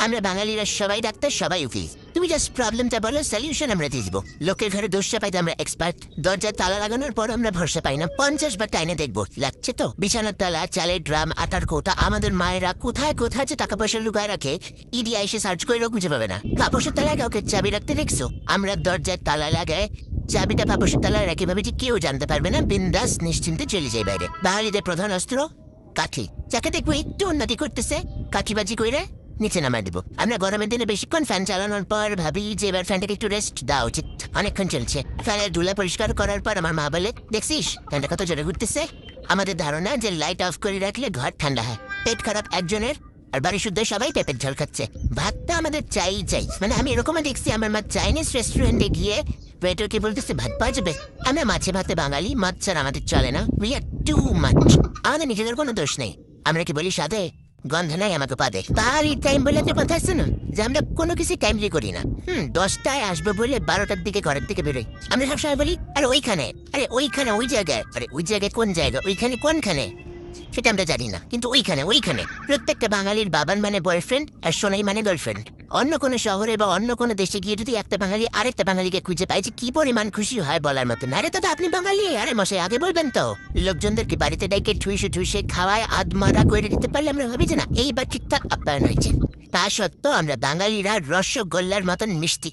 আমরা বাঙালিরা সবাই ডাক্তার, সবাই উকিল। তুমি জাস্ট প্রবলেমটা বলো, সলিউশন আমরা দিয়ে দিব। লোকের ঘরে দোষ চাপাইতে আমরা এক্সপার্ট। দরজায় তালা লাগানোর পর আমরা ভরসা পাই না, 50 বার টাইনে দেখবো। লাগছে তো? বিছানার তালা, চালের ড্রাম, আটার কোটা, আমাদের মায়েরা কোথায় কোথায় যে টাকা পয়সা লুকায় রাখে, ইডি এসে সার্চ করে খুঁজে পাবে না। কাপড়ের তালায় কাউকে চাবি রাখতে দেখছো? আমরা দরজায় তালা লাগায় চাবিটা কাপড়ের তালায় রাখি ভাবে যে কেউ জানতে পারবে না, বিন্দাস নিশ্চিন্তে চলে যায় বাইরে। বাঙালিদের প্রধান অস্ত্র কাঠি। যাকে দেখবো একটু উন্নতি করতেছে, কাঠিবাজি কইরে নিচে নামায় দিব। আমরা গরমের দিনে বেশিক্ষণ ফ্যান চালানোর পর ভাবি যে এবার ফ্যানটাকে একটু রেস্ট দেওয়া উচিত। অনেকক্ষণ চলছে। ফ্যানের ধুলা পরিষ্কার করার পর আমার মা বলে, দেখছিস ফ্যানটা কত জোরে ঘুরতেছে? আমাদের ধারণা যে লাইট অফ করে রাখলে ঘর ঠান্ডা হয়। পেট খারাপ একজনের, আর বাড়ি শুদ্ধ সবাই পেঁপের ঝোল খাচ্ছে। ভাতটা আমাদের চাই। মানে আমি এরকমও দেখছি আমার মা চাইনিজ রেস্টুরেন্টে গিয়ে ওয়েটারকে বলতেছে ভাত পাওয়া যাবে। আমরা মাছে ভাতে বাঙালি, মাছ ছাড়া আমাদের চলে না। We are too much. আমাদের নিজেদের কোনো দোষ নেই। আমরা কি বলি সাথে গন্ধ নাই আমাকে পাদে। তারই টাইম বলে তো কথা আছে না, যে আমরা কোনো কিছু টাইমলি করি না। 10টায় আসবো বলে 12টার দিকে ঘরের দিকে বেরোই। আমরা সবসময় বলি আরে ওইখানে, আরে ওইখানে, ওই জায়গায়। আরে ওই জায়গায় কোন জায়গা? ওইখানে কোনখানে সেটা আমরা জানি না, কিন্তু ওইখানে প্রত্যেকটা বাঙালির বাবান মানে বয়ফ্রেন্ড আর সোনাই মানে গার্লফ্রেন্ড। অন্য কোনো শহরে বা অন্য কোনো দেশে গিয়ে যদি একটা বাঙালি আরেকটা বাঙালিকে খুঁজে পায়, যে কি পরিমাণ খুশি হয় বলার মতো না। আরে দাদা আপনি বাঙালি, আরে মশাই আগে বলবেন তো। লোকজনদেরকে বাড়িতে ডাইকে ঠুইসে খাওয়ায় আধমারা করে দিতে পারলে আমরা ভাবি যে না এইবার ঠিকঠাক আপ্যায়ন হয়েছে। তা সত্ত্বেও আমরা বাঙালিরা রসগোল্লার মতন মিষ্টি।